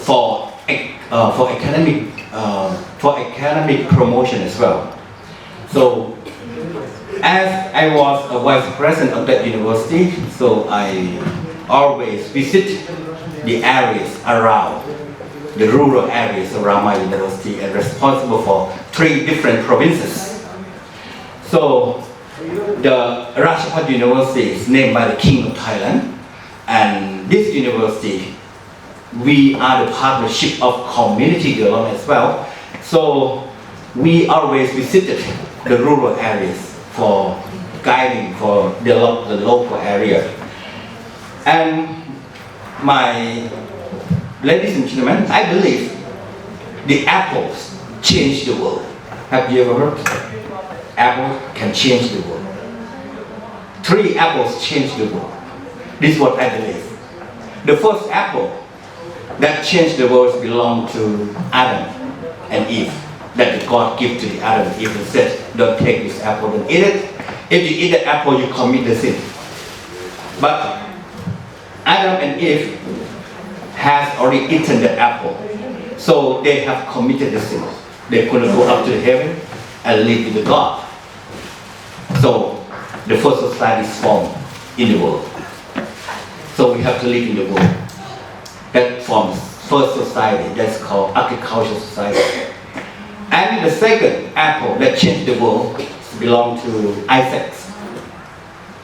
for academic promotion as well. So as I was a vice president of that university, so I always visit the areas around, the rural areas around my university, and responsible for 3 different provinces. So the Rajabhat University is named by the King of Thailand, and this university, we are the partnership of community development as well. So we always visited the rural areas for guiding, for develop the local area. And my ladies and gentlemen, I believe the apples change the world. Have you ever heard? Apple can change the world. 3 apples change the world. This is what I believe. The first apple that changed the world belonged to Adam and Eve. That God gave to the Adam and Eve and said, don't take this apple, don't eat it. If you eat the apple, you commit the sin. But Adam and Eve has already eaten the apple. So they have committed the sin. They couldn't go up to heaven and live with God. So the first society is formed in the world. So we have to live in the world. That forms first society, that's called agricultural society. And the second apple that changed the world belonged to Isaac.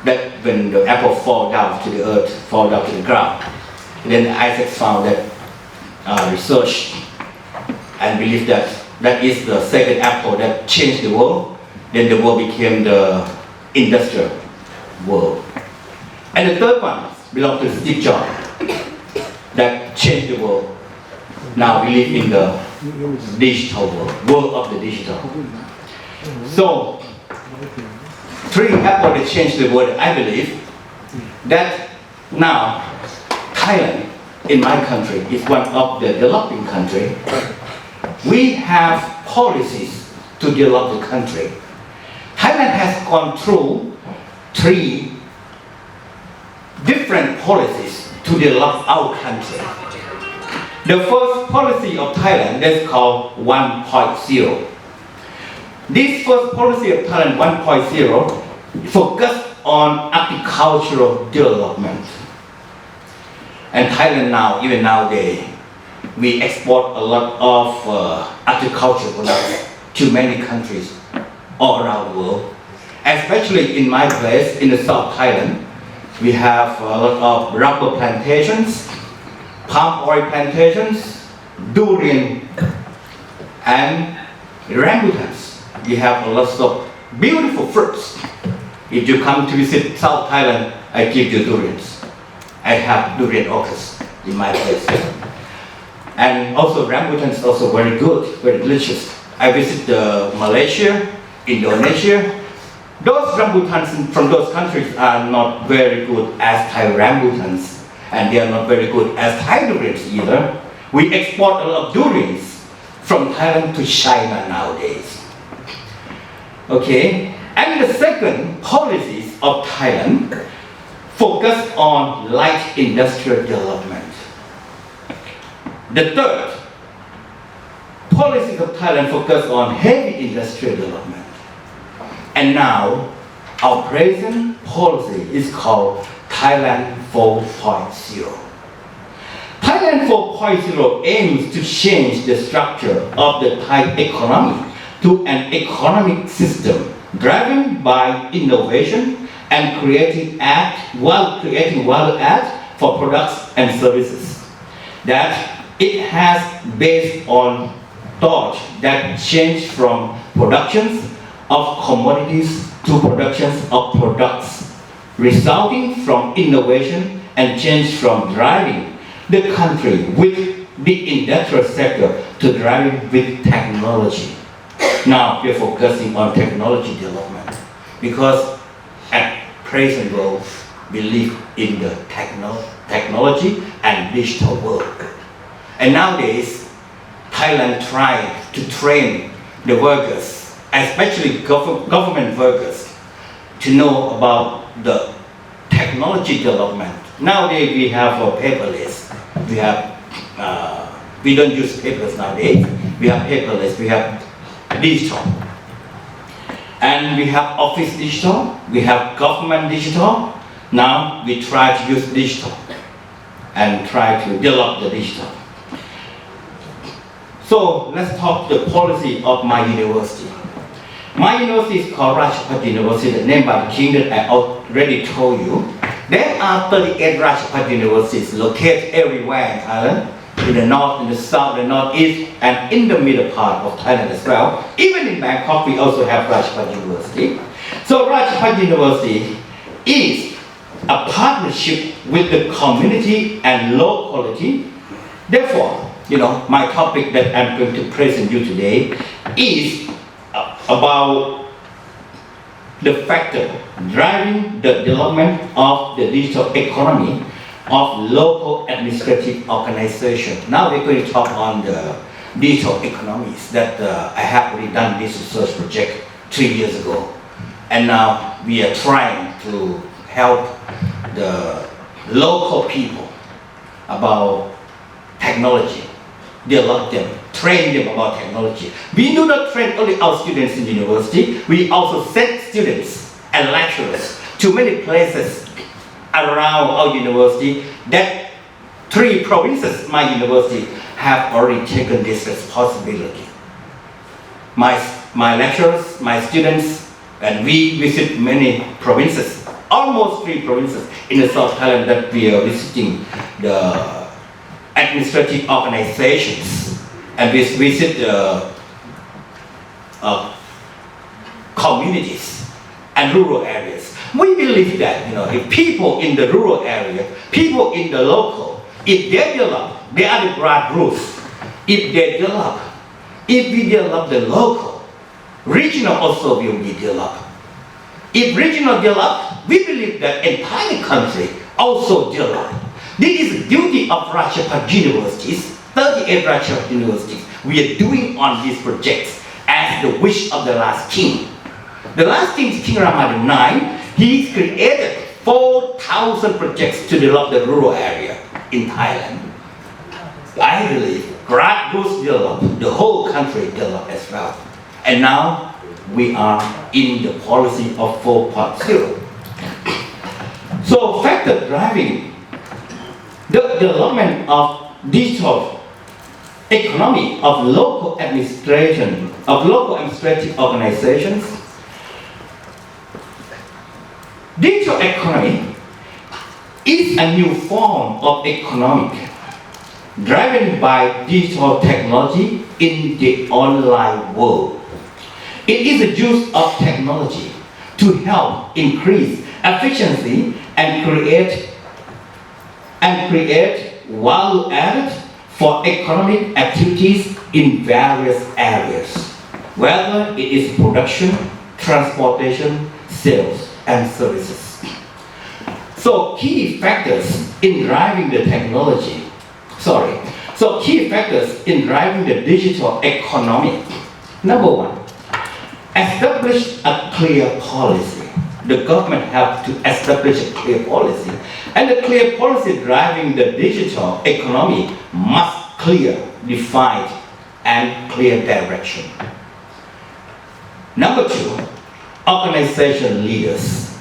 That when the apple fall down to the earth, fall down to the ground, then Isaac found that research and believed that that is the second apple that changed the world. Then the world became the industrial world. And the third one belonged to Steve Jobs. That changed the world. Now we live in the digital world of the digital. So, 3 apples that changed the world, I believe, that now Thailand, in my country, is one of the developing countries. We have policies to develop the country. Thailand has gone through 3 different policies to develop our country. The first policy of Thailand is called 1.0. This first policy of Thailand 1.0 focused on agricultural development. And Thailand now, even nowadays, we export a lot of agricultural products to many countries all around the world. Especially in my place, in the South Thailand, we have a lot of rubber plantations, palm oil plantations, durian, and rambutans. We have a lot of beautiful fruits. If you come to visit South Thailand, I give you durians. I have durian orchards in my place. And also rambutans also very good, very delicious. I visit Malaysia, Indonesia. Those rambutans from those countries are not very good as Thai rambutans, and they are not very good as Thai durians either. We export a lot of durians from Thailand to China nowadays. Okay, and the second policies of Thailand focus on light industrial development. The third policies of Thailand focus on heavy industrial development. And now, our present policy is called Thailand 4.0. Thailand 4.0 aims to change the structure of the Thai economy to an economic system driven by innovation and creating value add for products and services. That it has based on thought that change from productions of commodities to productions of products, resulting from innovation and change from driving the country with the industrial sector to driving with technology. Now we're focusing on technology development because at present world we live in the technology and digital world. And nowadays, Thailand tries to train the workers, especially government workers, to know about the technology development. Nowadays we have a paperless, we have we don't use papers nowadays. We have paperless, we have digital. And we have office digital, we have government digital. Now we try to use digital and try to develop the digital. So let's talk the policy of my university. My university is called Rajabhat University, the name by the king that I already told you. There are 38 Rajabhat universities located everywhere in Thailand, in the north, in the south, the northeast, and in the middle part of Thailand as well. Even in Bangkok, we also have Rajabhat University. So Rajabhat University is a partnership with the community and locality. Therefore, my topic that I'm going to present you today is about the factor driving the development of the digital economy of local administrative organization. Now we're going to talk on the digital economies that I have already done this research project 3 years ago. And now we are trying to help the local people about technology, develop them, train them about technology. We do not train only our students in university, we also send students and lecturers to many places around our university. That 3 provinces, my university, have already taken this responsibility. My lecturers, my students, and we visit many provinces, almost 3 provinces in the South Thailand that we are visiting the administrative organizations, and we visit the communities and rural areas. We believe that if people in the rural area, people in the local, if they develop, they are the grassroots. If they develop, if we develop the local, regional also will be developed. If regional develop, we believe that entire country also develop. This is the duty of Rajabhat universities, 38 Rajabhat universities. We are doing on these projects as the wish of the last king. The last king, King Rama IX, he created 4,000 projects to develop the rural area in Thailand. I believe grassroots develop, the whole country develop as well. And now we are in the policy of 4.0. So factor driving the development of digital economy of local administration, of local administrative organizations. Digital economy is a new form of economic driven by digital technology in the online world. It is the use of technology to help increase efficiency and create value added for economic activities in various areas, whether it is production, transportation, sales, and services. So key factors in driving the digital economy. Number 1, establish a clear policy. The government have to establish a clear policy, and the clear policy driving the digital economy must clear, defined, and clear direction. Number 2, organization leaders.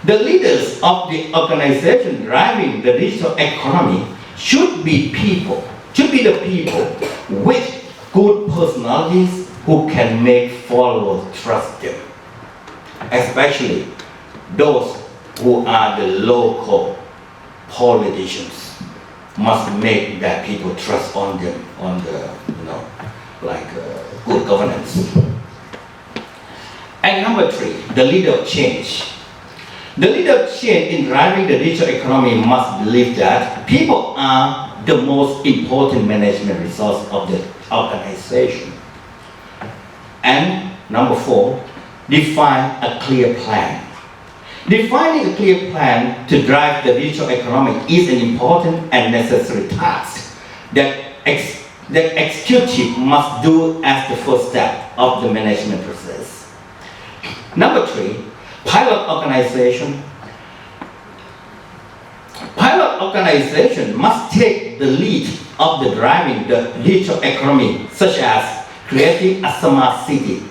The leaders of the organization driving the digital economy should be the people with good personalities who can make followers trust them, especially those who are the local politicians must make that people trust on them, on the good governance. And number 3, the leader of change. The leader of change in driving the digital economy must believe that people are the most important management resource of the organization. And number 4, define a clear plan. Defining a clear plan to drive the digital economy is an important and necessary task that the executive must do as the first step of the management process. Number 3, pilot organization. Pilot organization must take the lead of the driving the digital economy, such as creating a smart city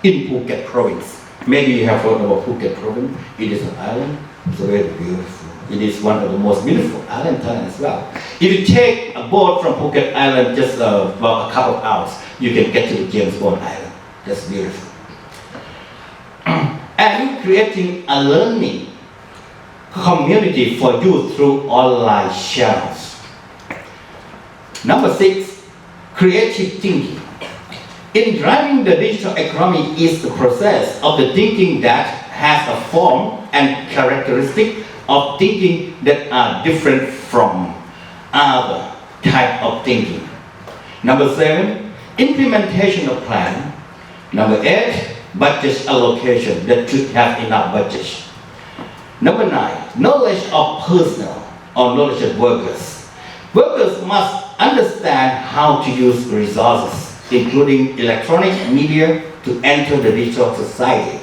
in Phuket province. Maybe you have heard about Phuket province. It is an island. It's very beautiful. It is one of the most beautiful islands in Thailand as well. If you take a boat from Phuket Island just about a couple of hours, you can get to the James Bond Island. That's beautiful. And creating a learning community for youth through online channels. Number 6, creative thinking. In driving the digital economy is the process of the thinking that has a form and characteristic of thinking that are different from other type of thinking. Number 7, implementation of plan. Number 8, budget allocation that should have enough budget. Number 9, knowledge of personnel or knowledge of workers. Workers must understand how to use resources, including electronic media, to enter the digital society.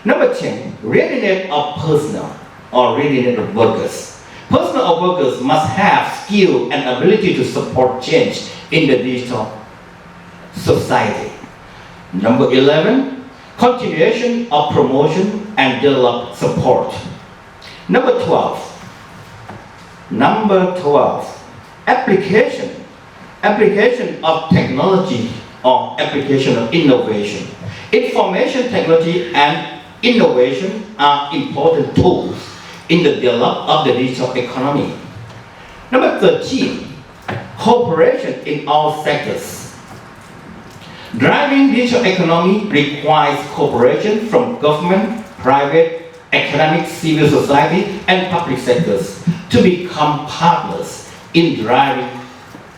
Number 10, readiness of personnel or readiness of workers. Personnel of workers must have skill and ability to support change in the digital society. Number 11, continuation of promotion and develop support. Number 12, application of technology or application of innovation. Information technology and innovation are important tools in the development of the digital economy. Number 13, cooperation in all sectors. Driving digital economy requires cooperation from government, private, academic, civil society, and public sectors to become partners in driving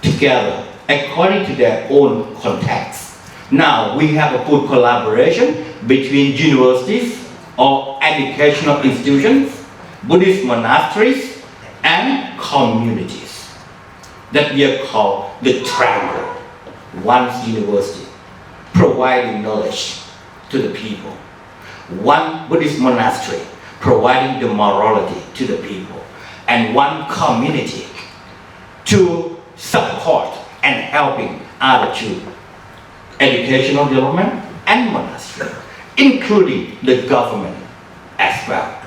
together according to their own context. Now we have a good collaboration between universities or educational institutions, Buddhist monasteries, and communities that we are called the triangle. One university providing knowledge to the people, one Buddhist monastery providing the morality to the people, and one community to support and helping other to educational development and monastery, including the government as well.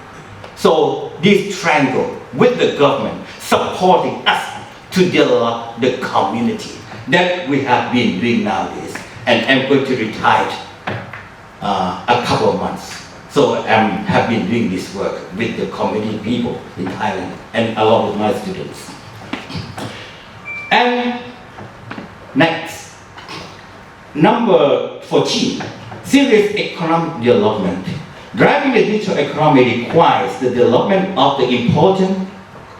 So this triangle with the government supporting us to develop the community that we have been doing nowadays. And I'm going to retire a couple of months. So I have been doing this work with the community people in Thailand and along with my students. And next, number 14, serious economic development. Driving the digital economy requires the development of the important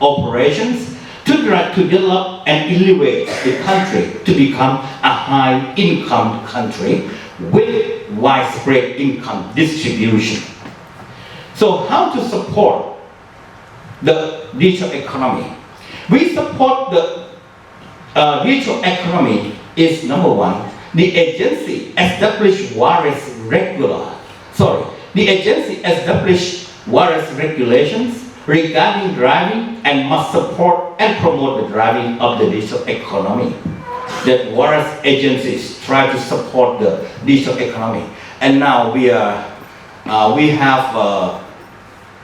operations to develop and elevate the country to become a high-income country with widespread income distribution. So how to support the digital economy? We support the digital economy is number 1, the agency established various regulations regarding driving and must support and promote the driving of the digital economy. That various agencies try to support the digital economy. And now we have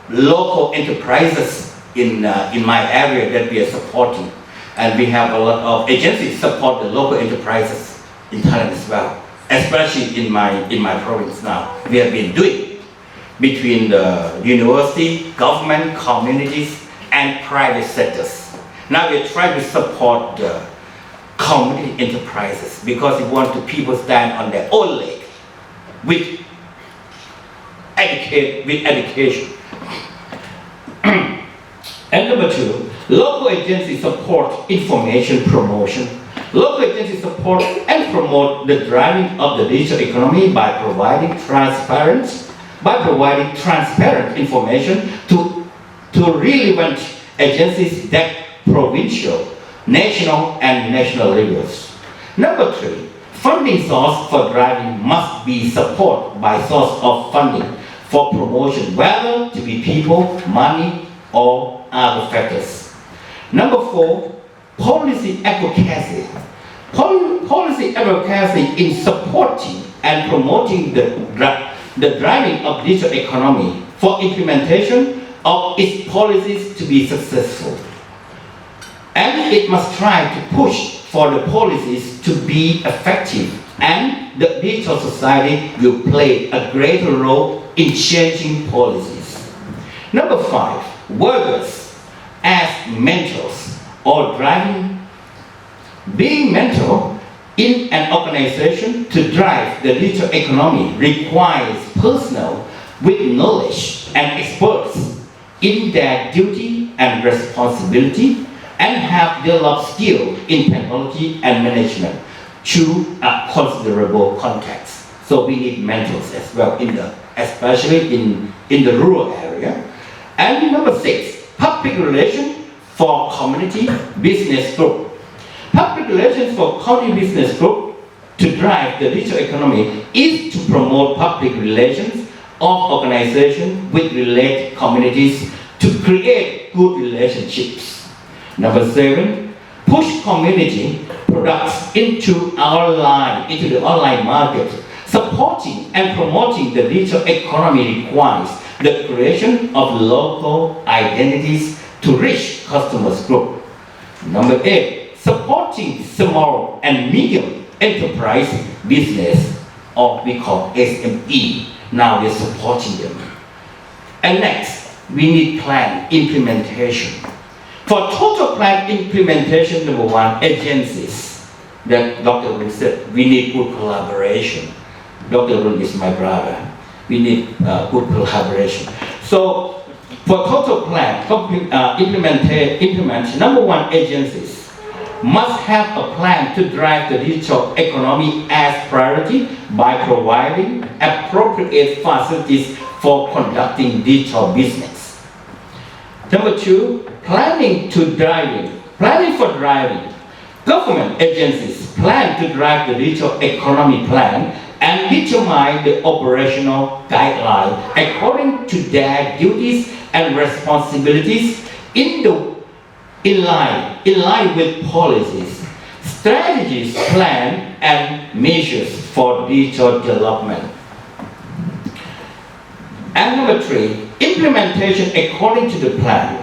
local enterprises in my area that we are supporting. And we have a lot of agencies support the local enterprises in Thailand as well, especially in my province now. We have been doing between the university, government, communities, and private sectors. Now we are trying to support the community enterprises because we want the people stand on their own leg with education. And number 2, local agencies support information promotion. Local agencies support and promote the driving of the digital economy by providing transparent information to relevant agencies that provincial, national, and national levels. Number 3, funding source for driving must be supported by source of funding for promotion, whether to be people, money, or other factors. Number 4, policy advocacy. Policy advocacy in supporting and promoting the driving of digital economy for implementation of its policies to be successful. And it must try to push for the policies to be effective, and the digital society will play a greater role in changing policies. Number 5, workers as mentors or driving. Being mentor in an organization to drive the digital economy requires personnel with knowledge and experts in their duty and responsibility and have developed skill in technology and management through a considerable context. So we need mentors as well, especially in the rural area. And number 6, public relations for community business group. Public relations for community business group to drive the digital economy is to promote public relations of organizations with related communities to create good relationships. Number 7, push community products into the online market. Supporting and promoting the digital economy requires the creation of local identities to reach customers group. Number 8, supporting small and medium enterprise business, or we call SME. Now we're supporting them. And next, we need plan implementation. For total plan implementation, number 1, agencies. That Dr. Run said, we need good collaboration. Dr. Run is my brother. We need good collaboration. So, for total plan implementation, number 1, agencies must have a plan to drive the digital economy as priority by providing appropriate facilities for conducting digital business. Number 2, planning for driving. Government agencies plan to drive the digital economy plan and determine the operational guidelines according to their duties and responsibilities in line with policies, strategies, plan, and measures for digital development. And number 3, implementation according to the plan.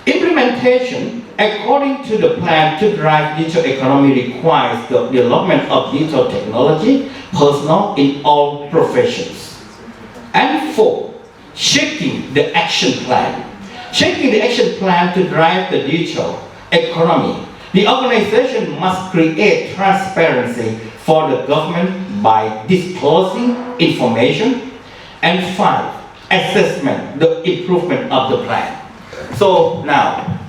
Implementation according to the plan to drive digital economy requires the development of digital technology personnel in all professions. And 4, shaping the action plan. Shaping the action plan to drive the digital economy. The organization must create transparency for the government by disclosing information. And 5, assessment, the improvement of the plan. So now,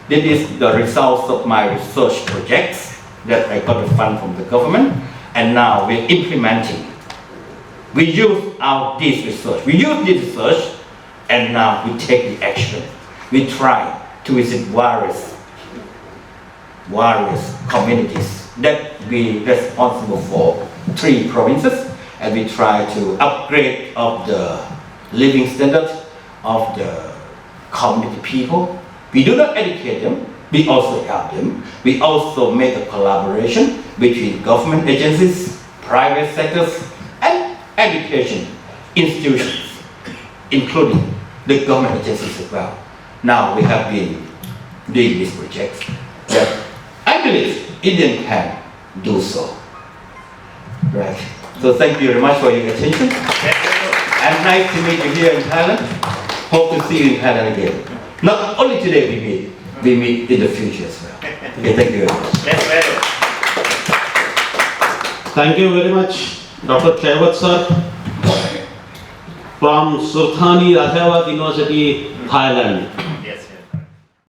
this is the results of my research projects that I got the fund from the government, and now we're implementing. We use this research, and now we take the action. We try to visit various communities that we responsible for 3 provinces, and we try to upgrade of the living standards of the community people. We do not educate them, we also help them. We also make a collaboration between government agencies, private sectors, and education institutions, including the government agencies as well. Now we have been doing these projects that I believe India can do so. Right. So thank you very much for your attention. And nice to meet you here in Thailand. Hope to see you in Thailand again. Not only today we meet in the future as well. Okay, thank you very much. Thank you very much, Dr. Chaiwat sir, from Surrathani, Rajabhat University, Thailand.